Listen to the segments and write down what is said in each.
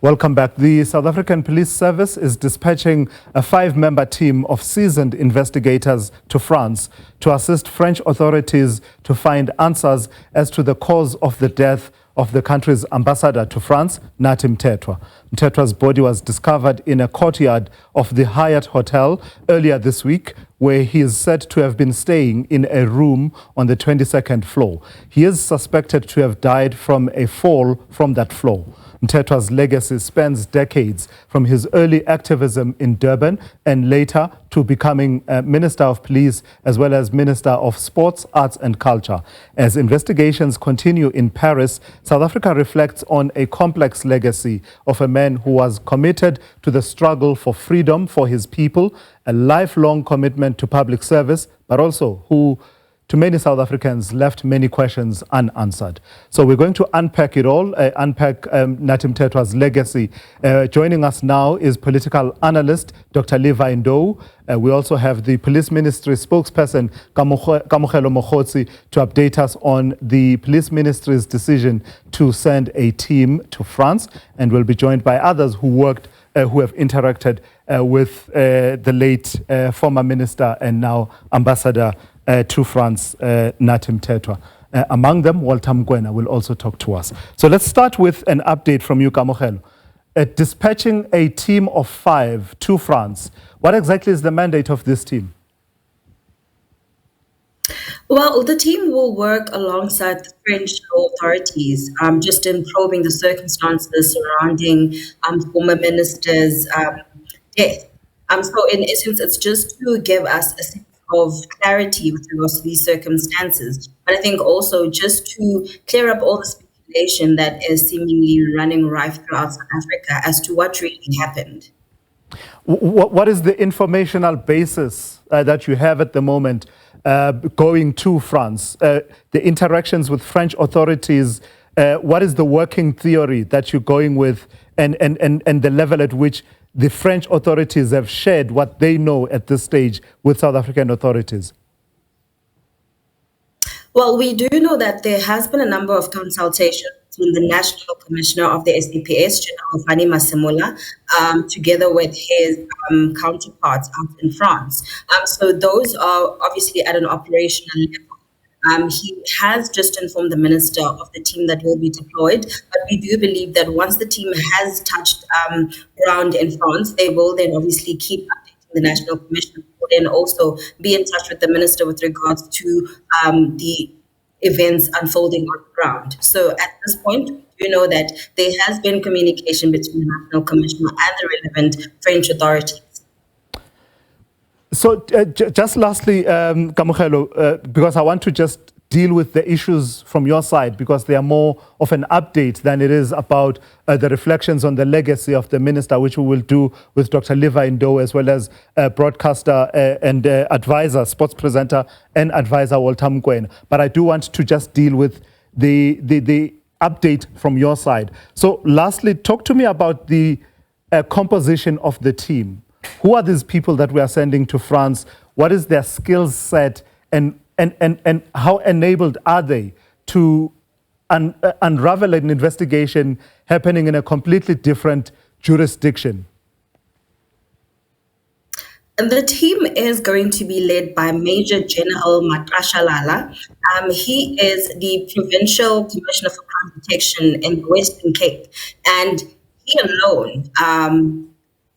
Welcome back. The South African Police Service is dispatching a 5-member team of seasoned investigators to France to assist French authorities to find answers as to the cause of the death of the country's ambassador to France, Nathi Mthethwa. Mthethwa's body was discovered in a courtyard of the Hyatt Hotel earlier this week, where he is said to have been staying in a room on the 22nd floor. He is suspected to have died from a fall from that floor. Mthethwa's legacy spans decades, from his early activism in Durban and later to becoming Minister of Police as well as Minister of Sports, Arts and Culture. As investigations continue in Paris, South Africa reflects on a complex legacy of a man who was committed to the struggle for freedom for his people, a lifelong commitment to public service, but also who, to many South Africans, left many questions unanswered. So we're going to unpack it all, unpack Nathi Mthethwa's legacy. Joining us now is political analyst Dr. Levi Ndou. We also have the Police Ministry spokesperson Kamokhelo Mokgotsi to update us on the Police Ministry's decision to send a team to France, and we'll be joined by others who have interacted with the late former minister and now ambassador to France, Nathi Mthethwa. Among them, Walter Mgwena will also talk to us. So let's start with an update from you, Kamokhelo. Dispatching a team of 5 to France, what exactly is the mandate of this team? Well, the team will work alongside the French authorities, just in probing the circumstances surrounding former minister's death. So in essence, it's just to give us a sense of clarity with regards to these circumstances. But I think also just to clear up all the speculation that is seemingly running rife throughout South Africa as to what really happened. What is the informational basis that you have at the moment going to France? The interactions with French authorities, what is the working theory that you're going with, and the level at which the French authorities have shared what they know at this stage with South African authorities? Well, we do know that there has been a number of consultations between the National Commissioner of the SAPS, General Fani Masemola, together with his counterparts out in France. So those are obviously at an operational level. He has just informed the minister of the team that will be deployed, but we do believe that once the team has touched ground in France, they will then obviously keep updating the National Commission and also be in touch with the minister with regards to the events unfolding on the ground. So at this point, you know that there has been communication between the National Commission and the relevant French authorities. So just lastly, Kamokhelo, because I want to just deal with the issues from your side, because they are more of an update than it is about the reflections on the legacy of the minister, which we will do with Dr. Levi Ndou, as well as broadcaster and advisor, sports presenter and advisor Walter Mgwena. But I do want to just deal with the update from your side. So lastly, talk to me about the composition of the team. Who are these people that we are sending to France? What is their skill set, and how enabled are they to unravel an investigation happening in a completely different jurisdiction? And the team is going to be led by Major General Maqashalala. He is the Provincial Commissioner for Crime Protection in the Western Cape, and he alone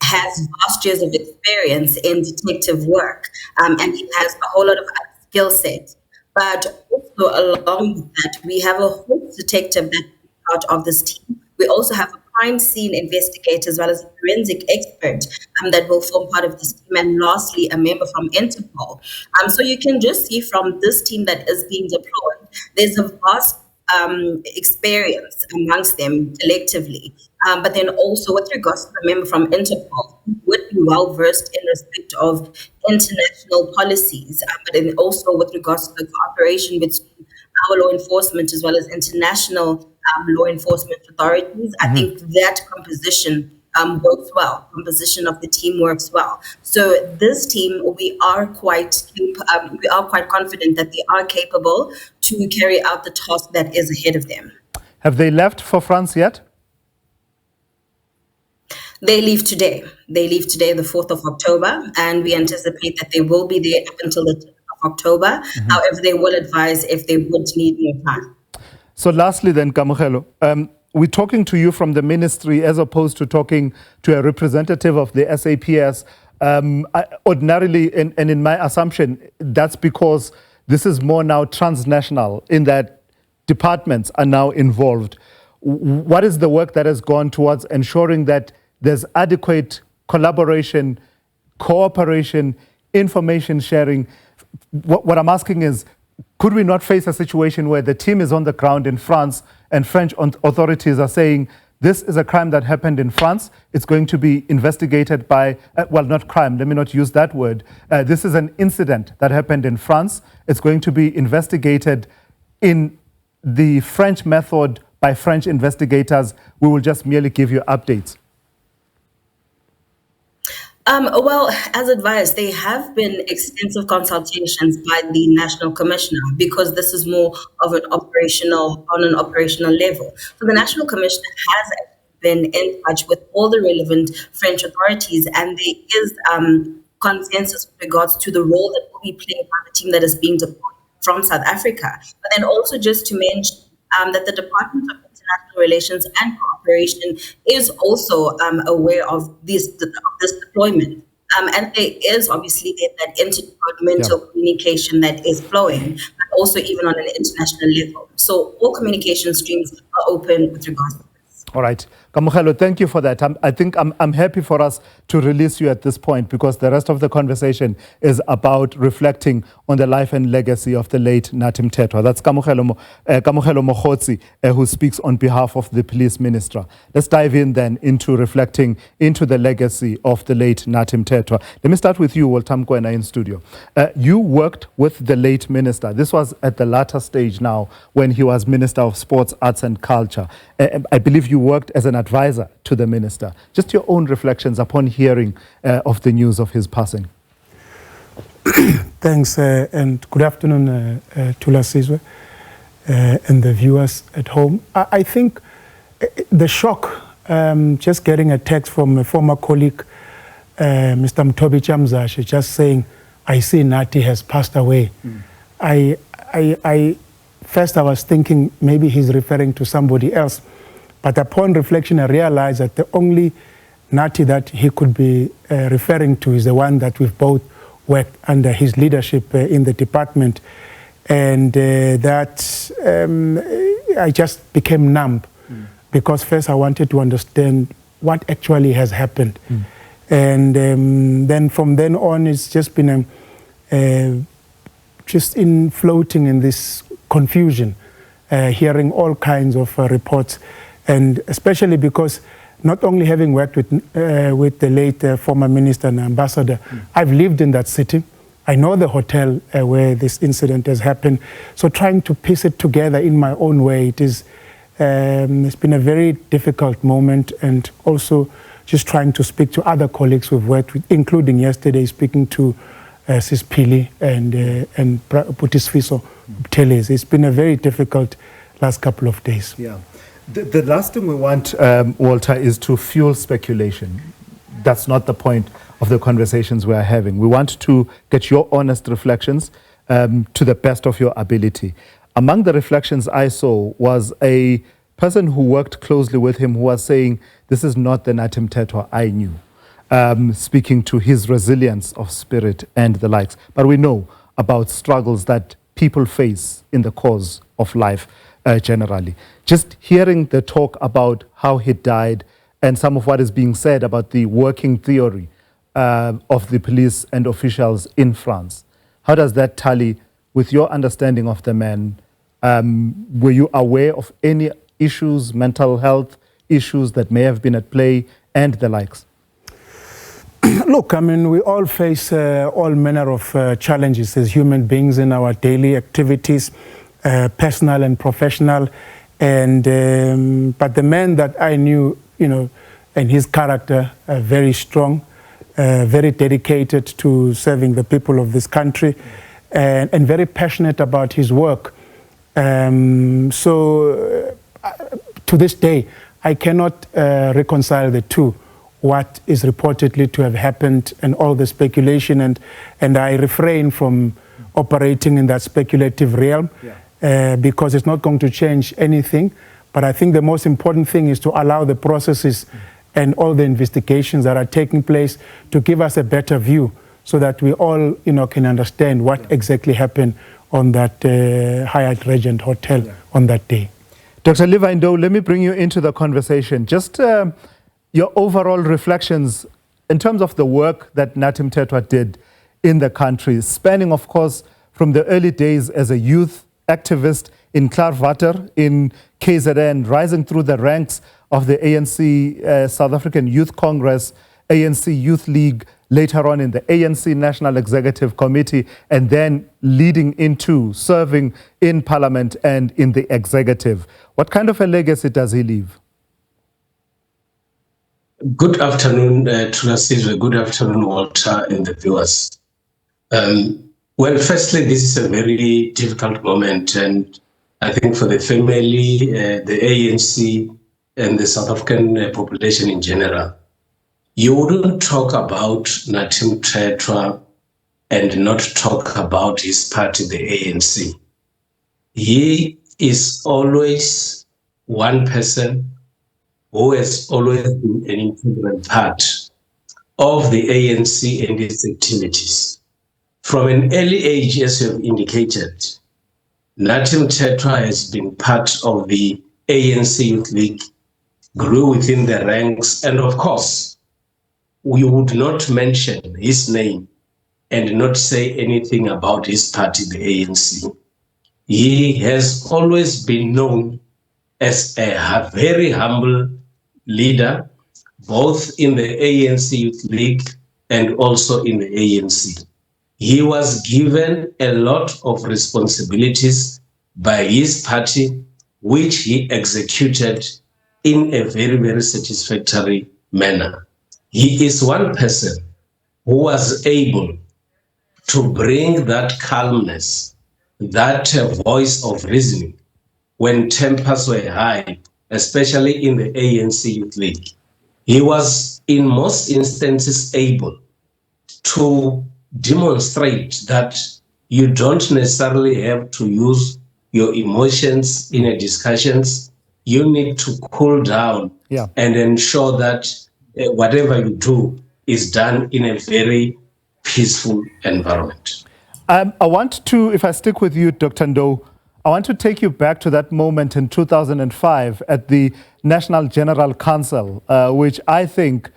has vast years of experience in detective work, and he has a whole lot of skill set. But also along with that, we have a whole detective that's part of this team. We also have a crime scene investigator as well as a forensic expert that will form part of this team, and lastly, a member from Interpol. So you can just see from this team that is being deployed, there's a vast experience amongst them collectively. But then also with regards to the member from Interpol, who would be well versed in respect of international policies, but then also with regards to the cooperation between our law enforcement as well as international law enforcement authorities. I think that composition works well. Composition of the team works well. So this team, we are quite confident that they are capable to carry out the task that is ahead of them. Have they left for France yet? They leave today. They leave today, the 4th of October, and we anticipate that they will be there up until the 10th of October. However, they will advise if they would need more time. So lastly then, Kamohelo, we're talking to you from the ministry as opposed to talking to a representative of the SAPS. Ordinarily, and in my assumption, that's because this is more now transnational in that departments are now involved. What is the work that has gone towards ensuring that there's adequate collaboration, cooperation, information sharing? What I'm asking is, could we not face a situation where the team is on the ground in France and French authorities are saying, this is a crime that happened in France. It's going to be investigated by, well, not crime, let me not use that word. This is an incident that happened in France. It's going to be investigated in the French method by French investigators. We will just merely give you updates. Well, as advised, there have been extensive consultations by the National Commissioner because this is more of on an operational level. So the National Commissioner has been in touch with all the relevant French authorities, and there is consensus with regards to the role that will be played by the team that is being deployed from South Africa. But then also just to mention that the Department of International Relations and Cooperation is also aware of this deployment. And there is obviously that interdepartmental communication that is flowing, but also even on an international level. So all communication streams are open with regards to this. All right. Kamohelo, thank you for that. I think I'm happy for us to release you at this point because the rest of the conversation is about reflecting on the life and legacy of the late Nathi Mthethwa. That's Kamohelo Mokgotsi, who speaks on behalf of the police minister. Let's dive in then into reflecting into the legacy of the late Nathi Mthethwa. Let me start with you, Walter Mkwena, in studio. You worked with the late minister. This was at the latter stage now when he was Minister of Sports, Arts and Culture. I believe you worked as an advisor to the minister. Just your own reflections upon hearing of the news of his passing. Thanks, and good afternoon, Tula Sizwe, and the viewers at home. I think the shock, just getting a text from a former colleague, Mr. Mtobi Chamzashe, just saying, I see Nathi has passed away. First I was thinking maybe he's referring to somebody else. But upon reflection, I realized that the only Nathi that he could be referring to is the one that we've both worked under his leadership in the department. And I just became numb because first I wanted to understand what actually has happened. And then from then on, it's just been just in floating in this confusion, hearing all kinds of reports. And especially because not only having worked with the late former minister and ambassador, I've lived in that city. I know the hotel where this incident has happened. So trying to piece it together in my own way, it's been a very difficult moment, and also just trying to speak to other colleagues we've worked with, including yesterday speaking to Sispili and Putisfiso Teles. It's been a very difficult last couple of days. Yeah. The last thing we want, Walter, is to fuel speculation. That's not the point of the conversations we are having. We want to get your honest reflections to the best of your ability. Among the reflections I saw was a person who worked closely with him who was saying, this is not the Nathi Mthethwa I knew, speaking to his resilience of spirit and the likes. But we know about struggles that people face in the course of life. Generally. Just hearing the talk about how he died and some of what is being said about the working theory of the police and officials in France, how does that tally with your understanding of the man? Were you aware of any issues, mental health issues that may have been at play and the likes? Look, I mean, we all face all manner of challenges as human beings in our daily activities. Personal and professional, and but the man that I knew, and his character, very strong, very dedicated to serving the people of this country, and very passionate about his work. So to this day, I cannot reconcile the two. what is reportedly to have happened and all the speculation, and I refrain from operating in that speculative realm because it's not going to change anything. But I think the most important thing is to allow the processes and all the investigations that are taking place to give us a better view so that we all, can understand what exactly happened on that Hyatt Hotel on that day. Dr. Levi Ndou, let me bring you into the conversation. Just your overall reflections in terms of the work that Nathi Mthethwa did in the country, spanning, of course, from the early days as a youth activist in Klaarwater, in KZN, rising through the ranks of the ANC South African Youth Congress, ANC Youth League, later on in the ANC National Executive Committee, and then leading into serving in Parliament and in the executive. What kind of a legacy does he leave? Good afternoon, Tunasizwe. Good afternoon, Walter, and the viewers. Well, firstly, this is a very difficult moment, and I think for the family, the ANC, and the South African population in general, you wouldn't talk about Nathi Mthethwa and not talk about his party, the ANC. He is always one person who has always been an integral part of the ANC and its activities. From an early age, as you have indicated, Nathi Mthethwa has been part of the ANC Youth League, grew within the ranks, and of course, we would not mention his name and not say anything about his party, the ANC. He has always been known as a very humble leader, both in the ANC Youth League and also in the ANC. He was given a lot of responsibilities by his party, which he executed in a very, very satisfactory manner. He is one person who was able to bring that calmness, that voice of reasoning when tempers were high, especially in the ANC Youth League. He was, in most instances, able to demonstrate that you don't necessarily have to use your emotions in a discussions. You need to cool down and ensure that whatever you do is done in a very peaceful environment. I want to, if I stick with you, Dr. Ndou, I want to take you back to that moment in 2005 at the National General Council, which I think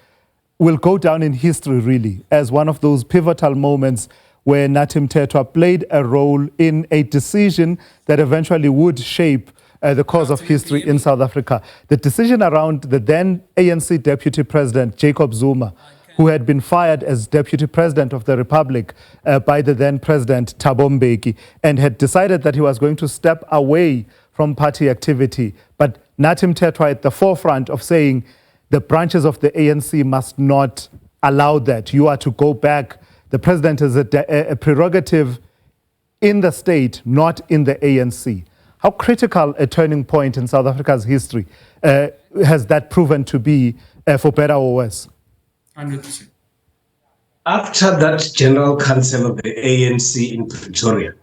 will go down in history really as one of those pivotal moments where Nathi Mthethwa played a role in a decision that eventually would shape the course of history in South Africa. The decision around the then ANC Deputy President, Jacob Zuma, who had been fired as Deputy President of the Republic by the then President Thabo Mbeki, and had decided that he was going to step away from party activity. But Nathi Mthethwa at the forefront of saying the branches of the ANC must not allow that. You are to go back. The president is a prerogative in the state, not in the ANC. How critical a turning point in South Africa's history has that proven to be, for better or worse? 100%. After that General Council of the ANC in Pretoria,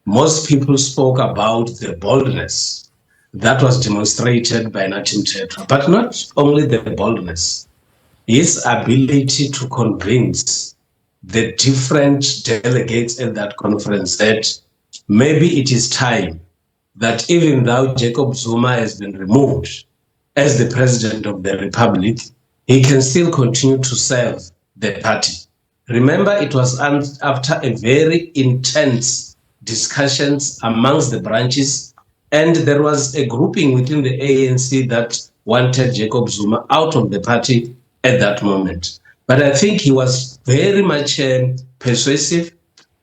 most people spoke about the boldness that was demonstrated by Nathi Mthethwa, but not only the boldness, his ability to convince the different delegates at that conference that maybe it is time that even though Jacob Zuma has been removed as the President of the Republic, he can still continue to serve the party. Remember, it was after a very intense discussions amongst the branches, and there was a grouping within the ANC that wanted Jacob Zuma out of the party at that moment. But I think he was very much persuasive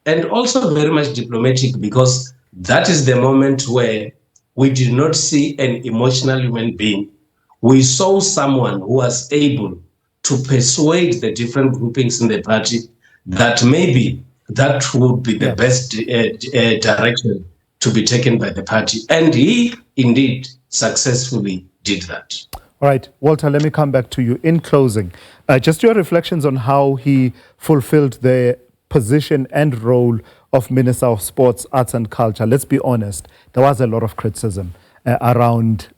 and also very much diplomatic, because that is the moment where we did not see an emotional human being. We saw someone who was able to persuade the different groupings in the party that maybe that would be the best direction to be taken by the party. And he indeed successfully did that. All right, Walter, let me come back to you. In closing, just your reflections on how he fulfilled the position and role of Minister of Sports, Arts and Culture. Let's be honest, there was a lot of criticism around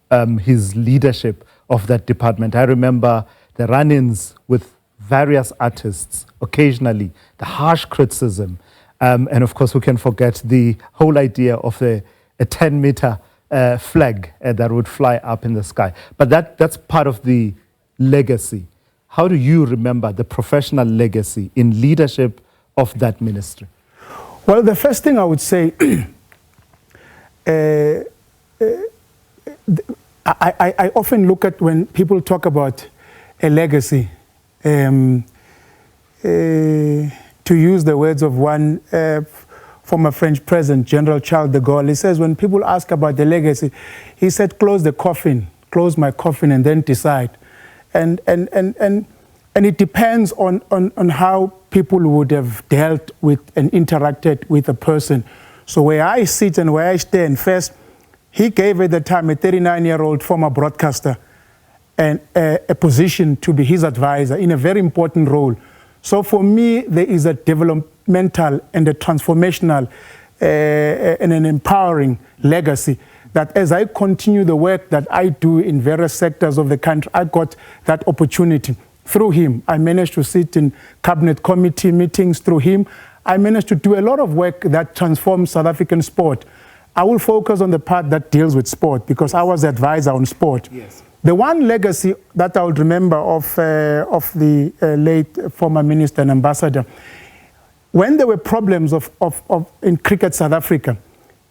his leadership of that department. I remember the run-ins with various artists, occasionally, the harsh criticism, and of course, who can forget the whole idea of a 10-meter flag that would fly up in the sky. But that's part of the legacy. How do you remember the professional legacy in leadership of that ministry? Well, the first thing I would say, I often look at when people talk about a legacy, to use the words of one former French president, General Charles de Gaulle. He says, when people ask about the legacy, he said, close the coffin, close my coffin and then decide. And it depends on how people would have dealt with and interacted with a person. So where I sit and where I stand, first, he gave at the time a 39-year-old former broadcaster and a position to be his advisor in a very important role. So for me, there is a developmental and a transformational and an empowering legacy that as I continue the work that I do in various sectors of the country, I got that opportunity. Through him, I managed to sit in cabinet committee meetings. Through him, I managed to do a lot of work that transforms South African sport. I will focus on the part that deals with sport because I was the advisor on sport. Yes. The one legacy that I would remember of the late former minister and ambassador, when there were problems in cricket South Africa,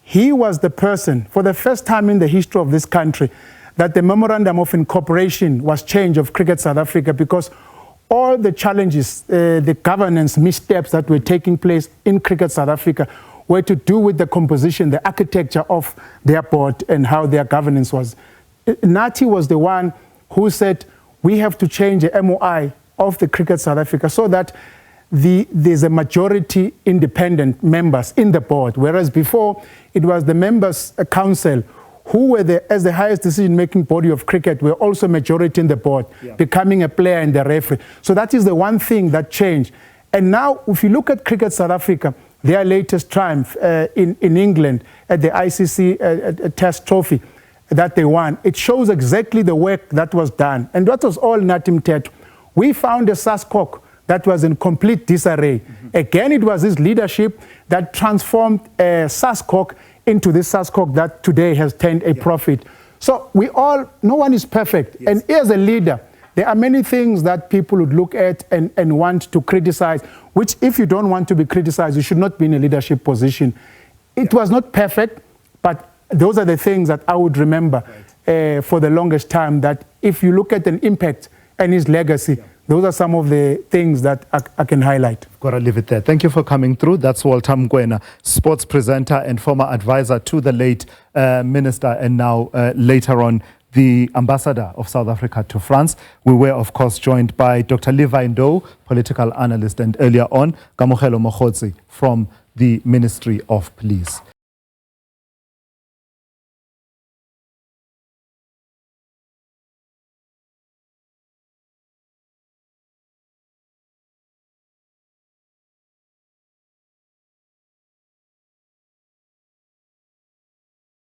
he was the person, for the first time in the history of this country, that the memorandum of incorporation was changed of Cricket South Africa because all the challenges, the governance missteps that were taking place in Cricket South Africa were to do with the composition, the architecture of their board and how their governance was. Nathi was the one who said, we have to change the MOI of the Cricket South Africa so that there's a majority independent members in the board, whereas before it was the members' council who were as the highest decision-making body of cricket were also majority in the board, becoming a player in the referee. So that is the one thing that changed. And now, if you look at Cricket South Africa, their latest triumph in England at the ICC Test Trophy that they won, it shows exactly the work that was done. And that was all Nathi Mthethwa. We found a SASCOC that was in complete disarray. Again, it was his leadership that transformed SASCOC into this SASCOC that today has turned a profit. So no one is perfect. Yes. And as a leader, there are many things that people would look at and want to criticize, which if you don't want to be criticized, you should not be in a leadership position. It was not perfect, but those are the things that I would remember for the longest time, that if you look at an impact and his legacy, those are some of the things that I can highlight. Got to leave it there. Thank you for coming through. That's Walter Mkwena, sports presenter and former advisor to the late minister, and now later on the ambassador of South Africa to France. We were, of course, joined by Dr. Levi Ndou, political analyst, and earlier on, Kamogelo Mogotsi from the Ministry of Police.